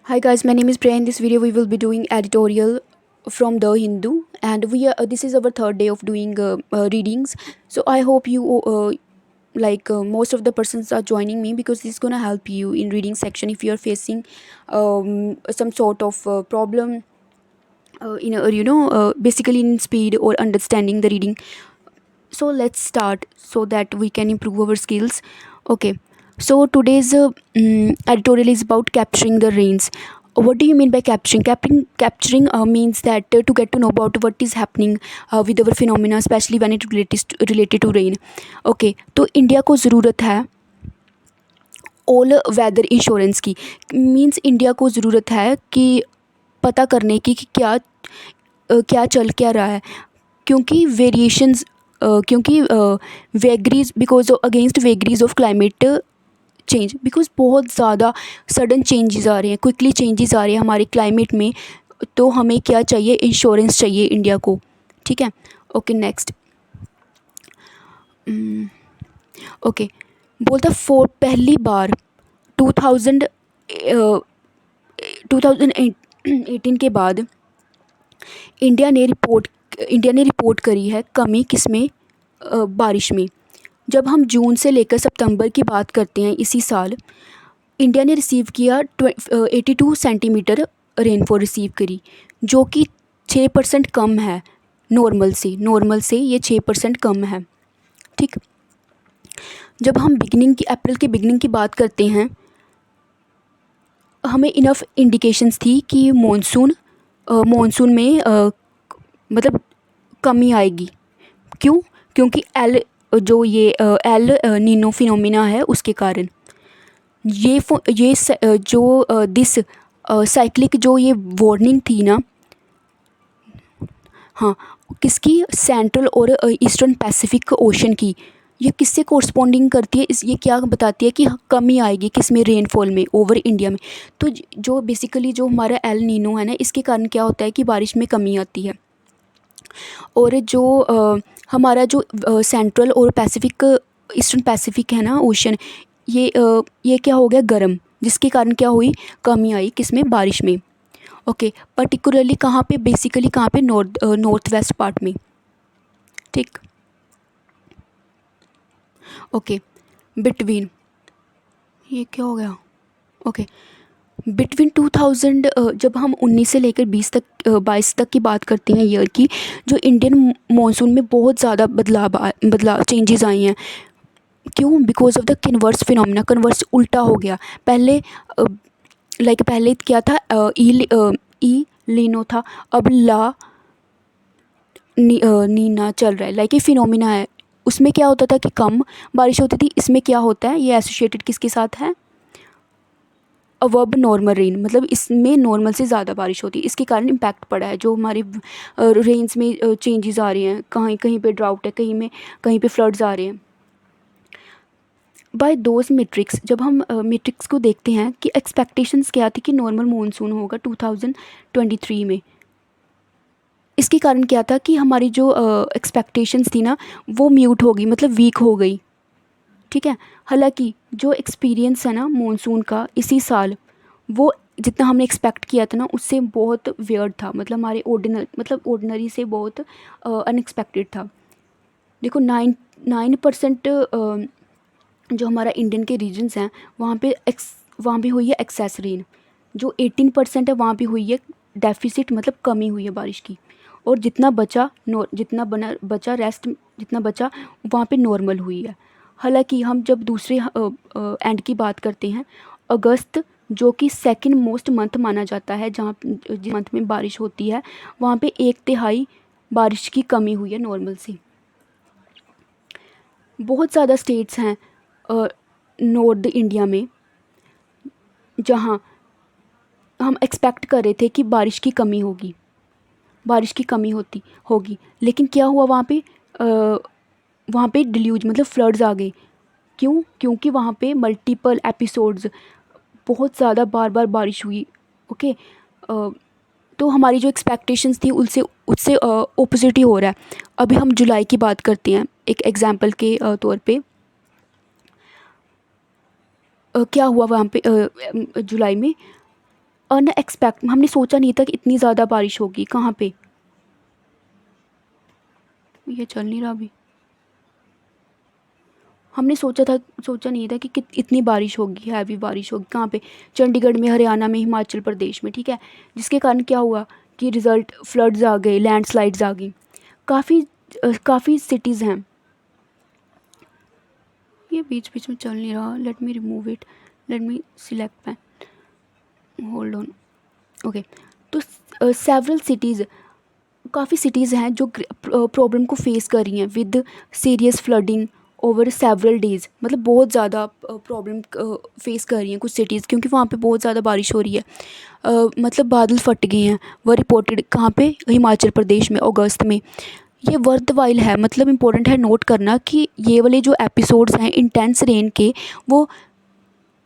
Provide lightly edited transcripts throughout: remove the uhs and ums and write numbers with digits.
Hi guys, my name is Priya. In this video, we will be doing editorial from The Hindu, and we are. This is our third day of doing readings. So I hope you most of the persons are joining me because this is gonna help you in reading section if you are facing some sort of problem basically in speed or understanding the reading. So let's start so that we can improve our skills. Okay, so today's editorial is about capturing the rains. What do you mean by capturing? Capturing means that to get to know about what is happening with our phenomena, especially when it related to rain. Okay, तो India को ज़रूरत है all weather insurance की. Means India को ज़रूरत है कि पता करने की कि क्या चल क्या रहा है, क्योंकि वेरिएशंस क्योंकि vagaries because against vagaries of climate change, because बहुत ज़्यादा सडन चेंजेस आ रहे हैं, क्विकली चेंजेस आ रहे हैं हमारे क्लाइमेट में. तो हमें क्या चाहिए? इंश्योरेंस चाहिए इंडिया को. ठीक है. Okay next. ओके, बोलता फॉर पहली बार 2000 2018 के बाद इंडिया ने रिपोर्ट करी है कमी किसमें? बारिश में. जब हम जून से लेकर सितंबर की बात करते हैं इसी साल, इंडिया ने रिसीव किया 82 सेंटीमीटर रेनफॉल रिसीव करी, जो कि 6% कम है नॉर्मल से ये 6% कम है. ठीक. जब हम अप्रैल के बिगनिंग की बात करते हैं, हमें इनफ इंडिकेशंस थी कि मॉनसून में मतलब कमी आएगी. क्यों? क्योंकि एल नीनो फिनोमिना है, उसके कारण दिस साइक्लिक जो ये वार्निंग थी ना. हाँ, किसकी? सेंट्रल और ईस्टर्न पैसिफिक ओशन की. ये किससे कोरस्पॉन्डिंग करती है? ये क्या बताती है कि कमी आएगी किस में? रेनफॉल में ओवर इंडिया में. तो जो बेसिकली जो हमारा एल नीनो है ना, इसके कारण क्या होता है कि बारिश में कमी आती है. और जो हमारा जो सेंट्रल और ईस्टर्न पैसिफिक है ना ओशन, ये क्या हो गया? गर्म, जिसके कारण क्या हुई? कमी आई किस में? बारिश में. ओके, पर्टिकुलरली कहाँ पे? बेसिकली कहाँ पे? नॉर्थ वेस्ट पार्ट में. ठीक. ओके, बिटवीन, ये क्या हो गया? ओके, बिटवीन 2000 जब हम 19 से लेकर 22 तक की बात करते हैं ईयर की, जो इंडियन मॉनसून में बहुत ज़्यादा बदलाव चेंजेस आए हैं. क्यों? Because of the converse phenomena. Converse उल्टा हो गया. पहले क्या था? ई लीनो था, अब नीना चल रहा है. ये फिनोमिना है. उसमें क्या होता था कि कम बारिश होती थी. इसमें क्या होता है? ये एसोसिएटेड किसके साथ है? अबव नॉर्मल रेन, मतलब इसमें नॉर्मल से ज़्यादा बारिश होती है. इसके कारण इम्पैक्ट पड़ा है. जो हमारे रेंज में चेंजेस आ रहे हैं, कहीं कहीं पे ड्राउट है, कहीं पे फ्लड्स आ रहे हैं. बाय दोज मेट्रिक्स, जब हम मेट्रिक्स को देखते हैं कि एक्सपेक्टेशंस क्या थी कि नॉर्मल मानसून होगा 2023 में. इसके कारण क्या था कि हमारी जो एक्सपेक्टेशंस थी ना, वो म्यूट हो गई, मतलब वीक हो गई. ठीक है. हालांकि जो एक्सपीरियंस है ना मानसून का इसी साल, वो जितना हमने एक्सपेक्ट किया था ना, उससे बहुत वियर्ड था. मतलब हमारे ऑर्डिनरी से बहुत अनएक्सपेक्टेड था. देखो 9% जो हमारा इंडियन के रीजन्स हैं, वहाँ पे हुई है एक्सेस रेन. जो 18% है, वहाँ पे हुई है डेफिसिट, मतलब कमी हुई है बारिश की. और जितना बचा रेस्ट, जितना बचा वहाँ पे नॉर्मल हुई है. हालांकि हम जब दूसरे एंड की बात करते हैं, अगस्त जो कि सेकंड मोस्ट मंथ माना जाता है, जहाँ जिस मंथ में बारिश होती है, वहाँ पे 1/3 बारिश की कमी हुई है नॉर्मल से. बहुत ज़्यादा स्टेट्स हैं नॉर्थ इंडिया में जहाँ हम एक्सपेक्ट कर रहे थे कि बारिश की कमी होगी. लेकिन क्या हुआ? वहाँ पे डिल्यूज, मतलब फ्लड्स आ गए. क्यों? क्योंकि वहाँ पे मल्टीपल एपिसोड्स, बहुत ज़्यादा बार बार बारिश हुई. ओके. तो हमारी जो एक्सपेक्टेशंस थी उससे ऑपोजिट ही हो रहा है. अभी हम जुलाई की बात करते हैं एक एग्जांपल के तौर पे. क्या हुआ वहाँ पे जुलाई में? अनएक्सपेक्ट, हमने सोचा नहीं था कि इतनी ज़्यादा बारिश होगी। कहाँ पे ये चल नहीं रहा अभी। हमने सोचा नहीं था कि इतनी बारिश होगी, हैवी बारिश होगी। कहाँ पे? चंडीगढ़ में, हरियाणा में, हिमाचल प्रदेश में, ठीक है। जिसके कारण क्या हुआ कि रिज़ल्ट फ्लड्स आ गए, लैंडस्लाइड्स आ गई। काफ़ी सिटीज़ हैं। ये बीच बीच में चल नहीं रहा। Let me remove it, let me select pan, hold on. Okay, तो सेवरल सिटीज़, काफ़ी सिटीज़ हैं जो प्रॉब्लम को फेस कर रही हैं with serious flooding over several days. मतलब बहुत ज़्यादा प्रॉब्लम फेस कर रही हैं कुछ सिटीज़, क्योंकि वहाँ पे बहुत ज़्यादा बारिश हो रही है। मतलब बादल फट गए हैं, वो रिपोर्टेड कहाँ पे? हिमाचल प्रदेश में, अगस्त में। ये वर्थ वाइल है, मतलब इम्पोर्टेंट है नोट करना कि ये वाले जो एपिसोड्स हैं इंटेंस रेन के, वो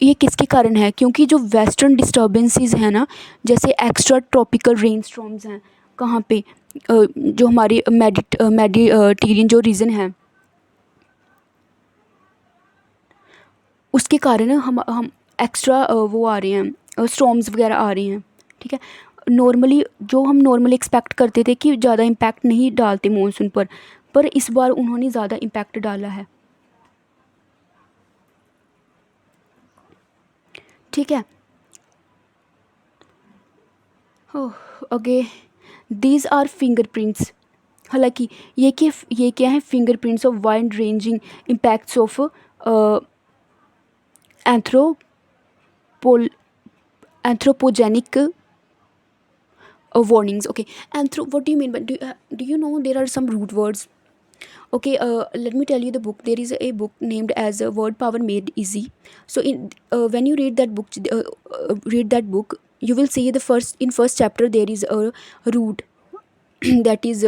ये किसके कारण है? क्योंकि जो वेस्टर्न डिस्टर्बेंसेस हैं ना, जैसे एक्स्ट्रा ट्रॉपिकल रेन स्टॉर्म्स हैं, कहाँ पे? जो हमारे मेडिटेरियन जो रीजन है, उसके कारण हम एक्स्ट्रा वो आ रहे हैं, स्टॉर्म्स वगैरह आ रहे हैं, ठीक है। नॉर्मली जो हम नॉर्मली एक्सपेक्ट करते थे कि ज़्यादा इम्पैक्ट नहीं डालते मॉनसून पर इस बार उन्होंने ज़्यादा इम्पैक्ट डाला है, ठीक है। Okay, these are fingerprints. हालांकि ये क्या है? Fingerprints of wide ranging impacts of एंथ्रोपोल anthropogenic warnings. Okay, what do you mean by, do you know there are some root words? Okay, let me tell you the book. There is a book named as Word Power Made Easy. So when you read that book, you will see in first chapter there is a root that is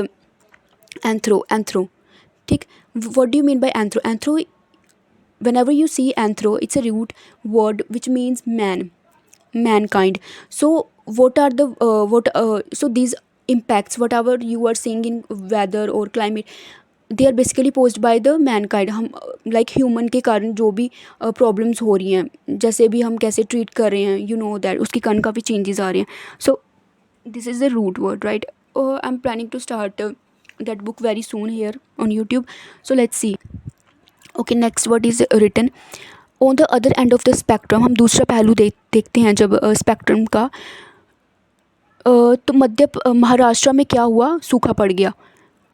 anthro. ठीक, what do you mean by anthro? Whenever you see anthro, it's a root word which means mankind. So what are the so these impacts, whatever you are seeing in weather or climate, they are basically posed by the mankind. हम like human के कारण जो भी problems हो रही हैं, जैसे भी हम कैसे ट्रीट कर रहे हैं, यू नो दैट, उसके कारण काफ़ी चेंजेस आ रहे हैं। So this is the root word, right. I am planning to start that book very soon here on YouTube. So let's see. Okay, next word is written. On the other end of the spectrum, हम दूसरा पहलू देखते हैं जब spectrum का। तो महाराष्ट्र में क्या हुआ? सूखा पड़ गया,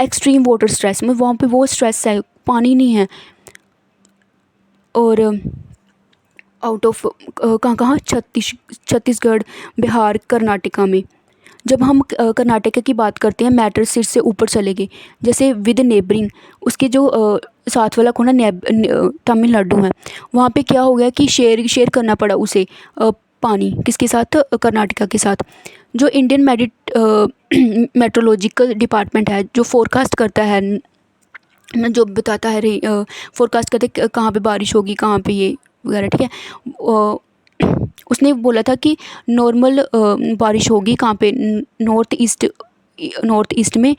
एक्सट्रीम वाटर स्ट्रेस में। वहाँ पे वो स्ट्रेस है, पानी नहीं है। और आउट ऑफ कहाँ छत्तीसगढ़, बिहार, कर्नाटका में। जब हम कर्नाटका की बात करते हैं, मैटर सिर से ऊपर चले गए। जैसे विद नेबरिंग, उसके जो साथ वाला कोना तमिलनाडु है, वहाँ पे क्या हो गया कि शेयर करना पड़ा उसे पानी। किसके साथ? कर्नाटका के साथ। जो इंडियन मेट्रोलॉजिकल डिपार्टमेंट है, जो फोरकास्ट करता है, जो बताता है, फोरकास्ट करते कहाँ पे बारिश होगी, कहाँ पे ये वगैरह, ठीक है। उसने बोला था कि नॉर्मल बारिश होगी कहाँ पे? नॉर्थ ईस्ट में,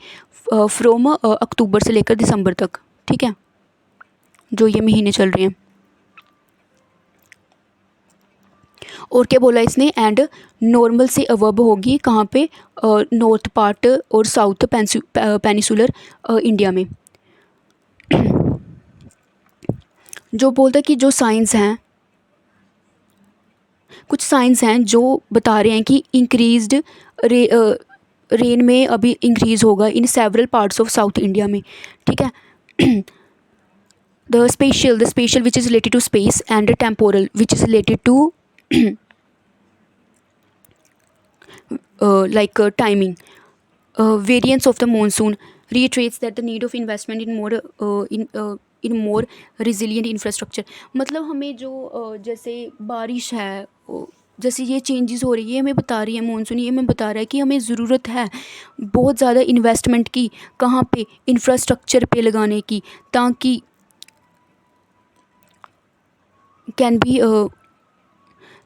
फ्रॉम अक्टूबर से लेकर दिसंबर तक, ठीक है, जो ये महीने चल रहे हैं। और क्या बोला इसने? एंड नॉर्मल से अवर्ब होगी कहाँ पे? नॉर्थ पार्ट और साउथ पेनिसुलर इंडिया में। जो बोलता है कि जो साइंस हैं, कुछ साइंस हैं जो बता रहे हैं कि इंक्रीज्ड रेन में अभी इंक्रीज़ होगा in several parts of South India में, ठीक है। The special which is related to space, and temporal which is related to like timing. Variance of the monsoon reiterates that the need of investment in more resilient infrastructure. मतलब हमें जो जैसे बारिश है, जैसे ये चेंजेस हो रही है, हमें बता रही है मॉनसून, ये हमें बता रहा है कि हमें ज़रूरत है बहुत ज़्यादा इन्वेस्टमेंट की। कहाँ पे? इंफ्रास्ट्रक्चर पे लगाने की, ताकि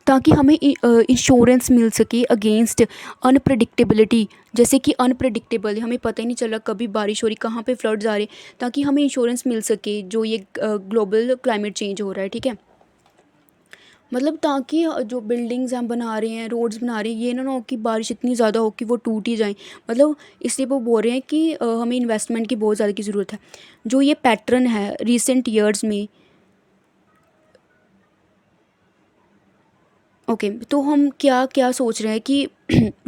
ताकि हमें इंश्योरेंस मिल सके अगेंस्ट अनप्रडिक्टेबिलिटी। जैसे कि अनप्रडिक्टेबल, हमें पता ही नहीं चला कभी बारिश हो रही, कहाँ पे फ्लड्स आ रहे, ताकि हमें इंश्योरेंस मिल सके जो ये ग्लोबल क्लाइमेट चेंज हो रहा है, ठीक है। मतलब ताकि जो बिल्डिंग्स हम बना रहे हैं, रोड्स बना रहे हैं, ये ना हो कि बारिश इतनी ज़्यादा हो कि वो टूट ही जाएँ। मतलब इसलिए वो बोल रहे हैं कि हमें इन्वेस्टमेंट की बहुत ज़्यादा की ज़रूरत है। जो ये पैटर्न है रिसेंट ईयर्स में, ओके, तो हम क्या क्या सोच रहे हैं कि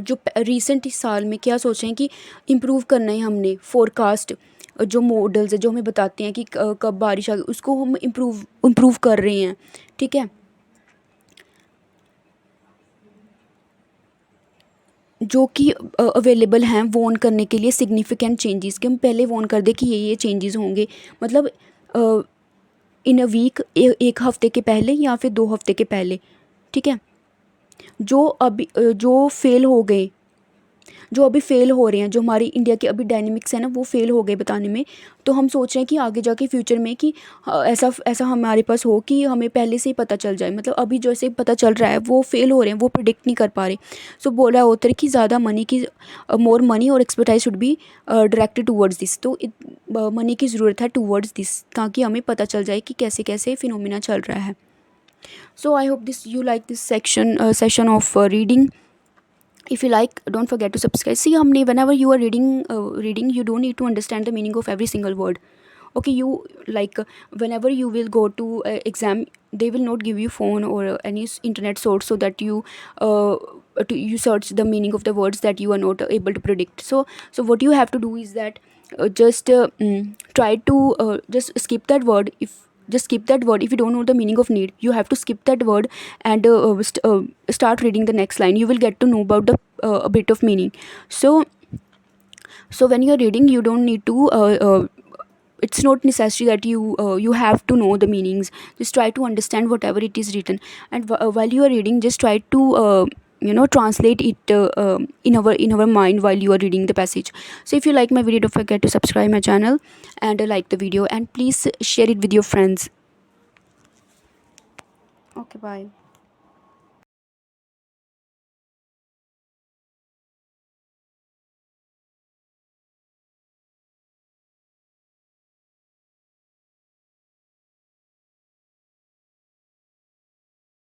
जो रिसेंट साल में क्या सोच रहे हैं कि इम्प्रूव करना है हमने फोरकास्ट, जो मॉडल्स है जो हमें बताते हैं कि कब बारिश आ गई, उसको हम इम्प्रूव इम्प्रूव कर रहे हैं। ठीक है, जो कि अवेलेबल हैं वॉर्न करने के लिए सिग्निफिकेंट चेंजेस, कि हम पहले वॉर्न कर दें कि ये चेंजेस होंगे। मतलब इन अ वीक, एक हफ्ते के पहले या फिर 2 हफ्ते के पहले। ठीक है, जो अभी जो अभी फेल हो रहे हैं, जो हमारी इंडिया के अभी डायनेमिक्स है ना, वो फेल हो गए बताने में। तो हम सोच रहे हैं कि आगे जाके फ्यूचर में कि ऐसा ऐसा हमारे पास हो कि हमें पहले से ही पता चल जाए। मतलब अभी जैसे पता चल रहा है वो फेल हो रहे हैं, वो प्रिडिक्ट नहीं कर पा रहे। सो बोल रहा होता है कि ज़्यादा मनी की, मोर मनी और expertise should be directed towards this. तो मनी की ज़रूरत है टूवर्ड्स दिस, ताकि हमें पता चल जाए कि कैसे कैसे फिनोमिना चल रहा है। So I hope this you like this session of reading. If you like, don't forget to subscribe. See, हमने whenever you are reading, you don't need to understand the meaning of every single word. Okay, you like whenever you will go to exam, they will not give you phone or any internet source so that uh, you search the meaning of the words that you are not able to predict. So what you have to do is that just try to just skip that word. If just skip that word, if you don't know the meaning of need, you have to skip that word and start reading the next line. You will get to know about the a bit of meaning. So when you're reading, you don't need to it's not necessary that you have to know the meanings. Just try to understand whatever it is written, and while you are reading, just try to translate it in our mind while you are reading the passage. So if you like my video, don't forget to subscribe my channel and like the video, and please share it with your friends. Okay, bye.